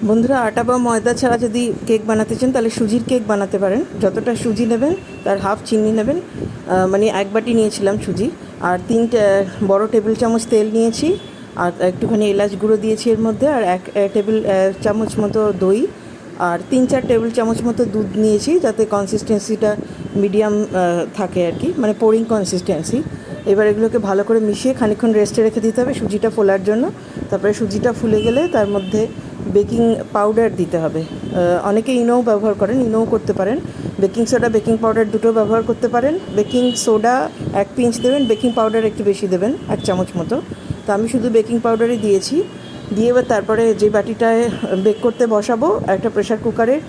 বন্ধুরা, আটা বা ময়দা ছাড়া যদি কেক বানাতে চান তাহলে সুজির কেক বানাতে পারেন। যতটা সুজি নেবেন তার হাফ চিনি নেবেন, মানে 1 বাটি নিয়েছিলাম সুজি। আর 3 বড় টেবিল চামচ তেল নিয়েছি, আর একটুখানি এলাচ গুঁড়ো দিয়েছি এর মধ্যে, আর 1 টেবিল চামচ মতো দই, আর 3-4 টেবিল চামচ মতো দুধ নিয়েছি, যাতে কনসিস্টেন্সিটা মিডিয়াম থাকে আর কি, মানে পোরিং কনসিস্টেন্সি। এবার এগুলোকে ভালো করে মিশিয়ে খানিকক্ষণ রেস্টে রেখে দিতে হবে সুজিটা ফোলার জন্য। তারপরে সুজিটা ফুলে গেলে তার মধ্যে বেকিং পাউডার দিতে হবে। অনেকে ইনোও ব্যবহার করেন, ইনোও করতে পারেন। বেকিং সোডা, বেকিং পাউডার দুটো ব্যবহার করতে পারেন। বেকিং সোডা 1 পিঞ্চ দেবেন, বেকিং পাউডার একটু বেশি দেবেন, 1 চামচ মতো। তো আমি শুধু বেকিং পাউডারই দিয়েছি। দিয়ে এবার তারপরে যে বাটিটায় বেক করতে বসাবো, একটা প্রেশার কুকারের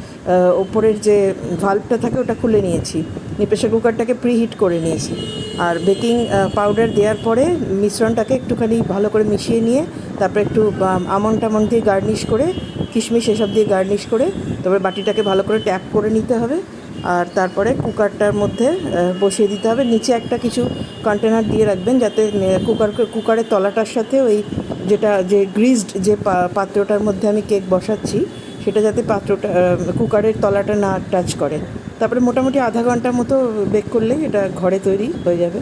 ওপরের যে ভাল্বটা থাকে ওটা খুলে নিয়েছি, নিয়ে প্রেশার কুকারটাকে প্রিহিট করে নিয়েছি। আর বেকিং পাউডার দেওয়ার পরে মিশ্রণটাকে একটুখানি ভালো করে মিশিয়ে নিয়ে তারপরে একটু আমন্ড দিয়ে গার্নিশ করে, কিশমিশ এসব দিয়ে গার্নিশ করে তারপরে বাটিটাকে ভালো করে ট্যাপ করে নিতে হবে। আর তারপরে কুকারটার মধ্যে বসিয়ে দিতে হবে। নিচে একটা কিছু কন্টেনার দিয়ে রাখবেন, যাতে কুকারের তলাটার সাথে ওই যে গ্রিজড যে পাত্রটার মধ্যে আমি কেক বসাচ্ছি সেটা যাতে কুকারের তলাটা না টাচ করে। তারপরে মোটামুটি আধা ঘন্টার মতো বেক করলেই এটা ঘরে তৈরি হয়ে যাবে।